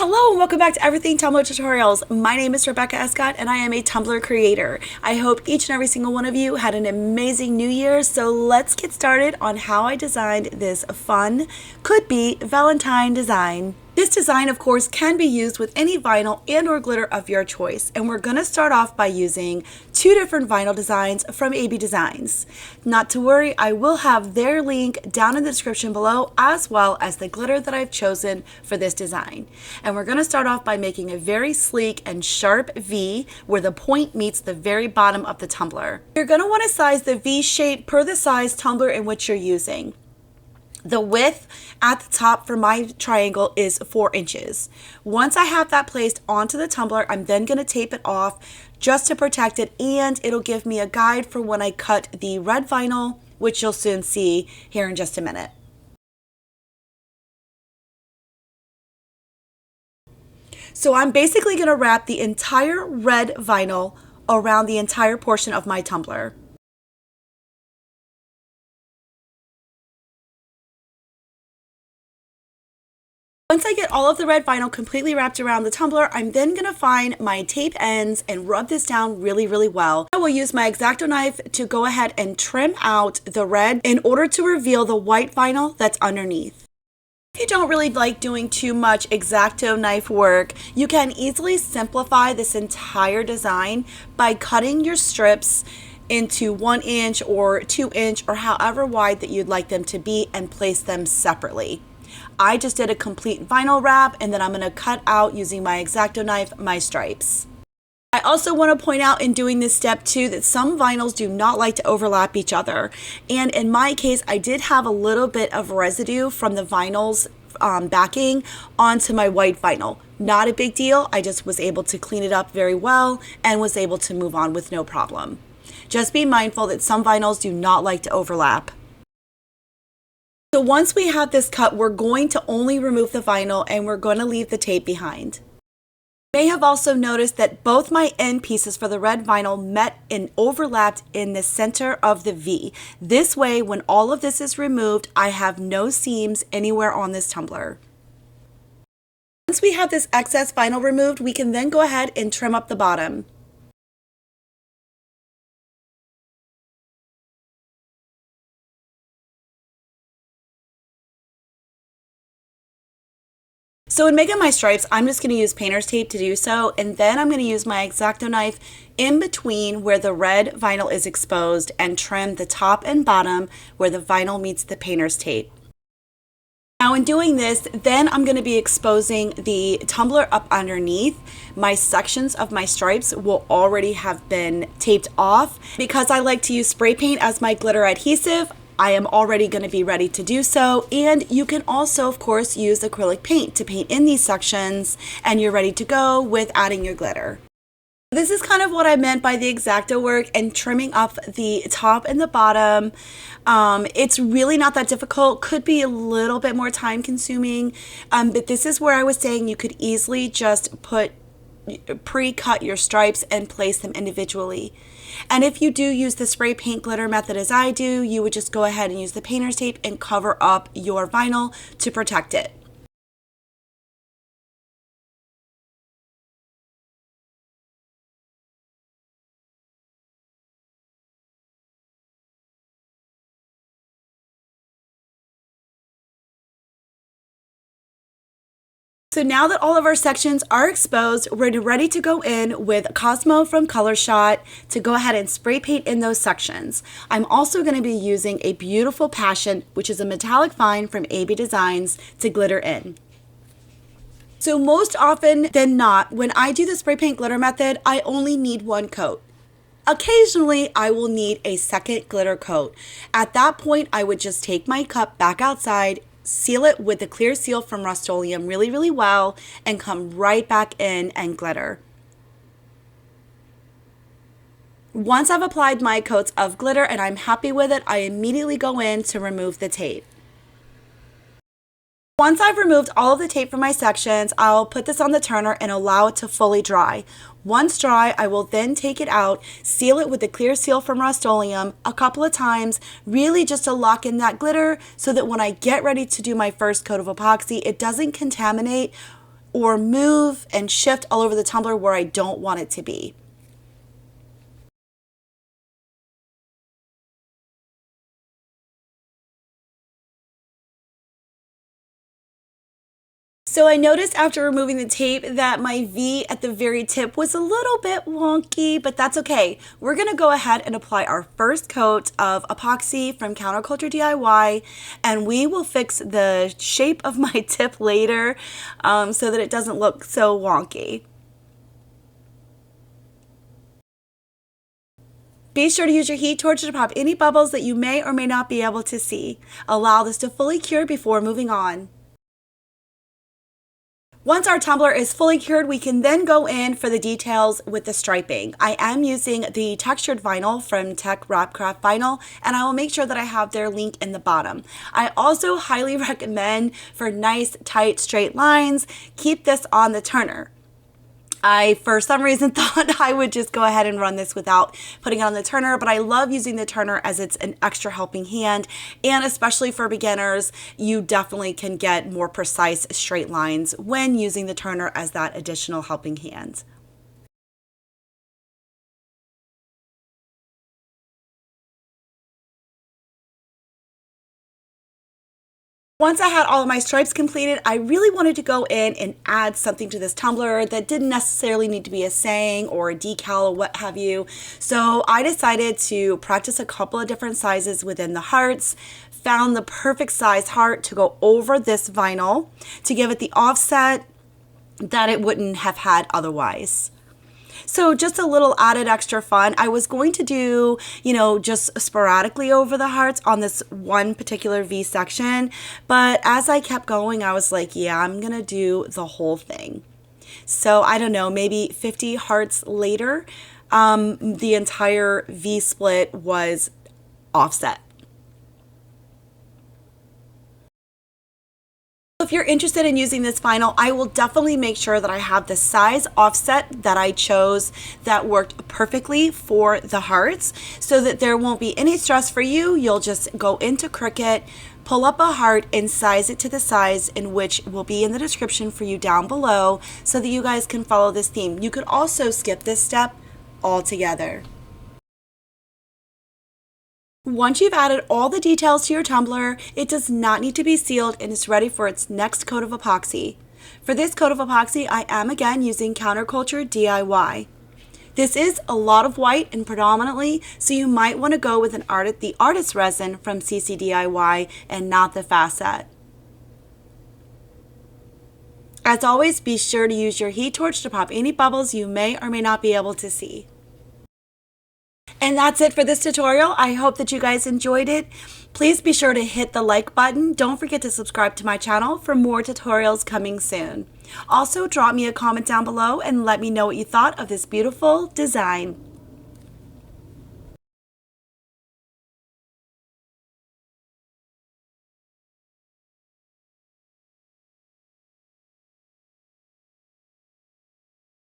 Hello and welcome back to Everything Tumbler Tutorials. My name is Rebecca Escott and I am a Tumbler creator. I hope each and every single one of you had an amazing new year, so let's get started on how I designed this fun, could be Valentine design. This design, of course, can be used with any vinyl and or glitter of your choice, and we're going to start off by using two different vinyl designs from AB Designs. Not to worry, I will have their link down in the description below, as well as the glitter that I've chosen for this design. And we're going to start off by making a very sleek and sharp V where the point meets the very bottom of the tumbler. You're going to want to size the V shape per the size tumbler in which you're using. The width at the top for my triangle is 4 inches. Once I have that placed onto the tumbler, I'm then going to tape it off just to protect it, and it'll give me a guide for when I cut the red vinyl, which you'll soon see here in just a minute. So I'm basically going to wrap the entire red vinyl around the entire portion of my tumbler. Once I get all of the red vinyl completely wrapped around the tumbler, I'm then going to find my tape ends and rub this down really well. I will use my X-Acto knife to go ahead and trim out the red in order to reveal the white vinyl that's underneath. If you don't really like doing too much X-Acto knife work, you can easily simplify this entire design by cutting your strips into 1 inch or 2 inch or however wide that you'd like them to be and place them separately. I just did a complete vinyl wrap, and then I'm going to cut out using my X-Acto knife my stripes. I also want to point out in doing this step too that some vinyls do not like to overlap each other, and in my case I did have a little bit of residue from the vinyl's backing onto my white vinyl. Not a big deal, I just was able to clean it up very well and was able to move on with no problem. Just be mindful that some vinyls do not like to overlap. So once we have this cut, we're going to only remove the vinyl and we're going to leave the tape behind. You may have also noticed that both my end pieces for the red vinyl met and overlapped in the center of the V. This way, when all of this is removed, I have no seams anywhere on this tumbler. Once we have this excess vinyl removed, we can then go ahead and trim up the bottom. So in making my stripes, I'm just going to use painter's tape to do so, and then I'm going to use my X-Acto knife in between where the red vinyl is exposed and trim the top and bottom where the vinyl meets the painter's tape. Now in doing this, then I'm going to be exposing the tumbler up underneath. My sections of my stripes will already have been taped off. Because I like to use spray paint as my glitter adhesive, I am already going to be ready to do so, and you can also of course use acrylic paint to paint in these sections and you're ready to go with adding your glitter. This is kind of what I meant by the X-Acto work and trimming up the top and the bottom. It's really not that difficult, could be a little bit more time consuming, but this is where I was saying you could easily just pre-cut your stripes and place them individually. And if you do use the spray paint glitter method as I do, you would just go ahead and use the painter's tape and cover up your vinyl to protect it. So now that all of our sections are exposed, we're ready to go in with Cosmo from Color Shot to go ahead and spray paint in those sections. I'm also going to be using a beautiful Passion, which is a metallic fine from AB Designs, to glitter in. So most often than not, when I do the spray paint glitter method, I only need one coat. Occasionally, I will need a second glitter coat. At that point, I would just take my cup back outside, seal it with the clear seal from Rust-Oleum really well, and come right back in and glitter. Once I've applied my coats of glitter and I'm happy with it, I immediately go in to remove the tape. Once I've removed all of the tape from my sections, I'll put this on the turner and allow it to fully dry. Once dry, I will then take it out, seal it with the clear seal from Rust-Oleum a couple of times, really just to lock in that glitter so that when I get ready to do my first coat of epoxy, it doesn't contaminate or move and shift all over the tumbler where I don't want it to be. So I noticed after removing the tape that my V at the very tip was a little bit wonky, but that's okay. We're gonna go ahead and apply our first coat of epoxy from Counterculture DIY, and we will fix the shape of my tip later so that it doesn't look so wonky. Be sure to use your heat torch to pop any bubbles that you may or may not be able to see. Allow this to fully cure before moving on. Once our tumbler is fully cured, we can then go in for the details with the striping. I am using the textured vinyl from Teck Wrap Craft Vinyl, and I will make sure that I have their link in the bottom. I also highly recommend for nice, tight, straight lines, keep this on the turner. I, for some reason, thought I would just go ahead and run this without putting it on the turner, but I love using the turner as it's an extra helping hand, and especially for beginners, you definitely can get more precise straight lines when using the turner as that additional helping hand. Once I had all of my stripes completed, I really wanted to go in and add something to this tumbler that didn't necessarily need to be a saying or a decal or what have you. So I decided to practice a couple of different sizes within the hearts, found the perfect size heart to go over this vinyl to give it the offset that it wouldn't have had otherwise. So just a little added extra fun. I was going to do, just sporadically over the hearts on this one particular V section, but as I kept going, I was like, yeah, I'm gonna do the whole thing. So I don't know, maybe 50 hearts later, the entire V split was offset. If you're interested in using this vinyl, I will definitely make sure that I have the size offset that I chose that worked perfectly for the hearts so that there won't be any stress for you. You'll just go into Cricut, pull up a heart and size it to the size in which will be in the description for you down below so that you guys can follow this theme. You could also skip this step altogether. Once you've added all the details to your tumbler, it does not need to be sealed and is ready for its next coat of epoxy. For this coat of epoxy, I am again using Counterculture DIY. This is a lot of white and predominantly, so you might want to go with the artist resin from CCDIY and not the facet. As always, be sure to use your heat torch to pop any bubbles you may or may not be able to see. And that's it for this tutorial. I hope that you guys enjoyed it. Please be sure to hit the like button. Don't forget to subscribe to my channel for more tutorials coming soon. Also, drop me a comment down below and let me know what you thought of this beautiful design.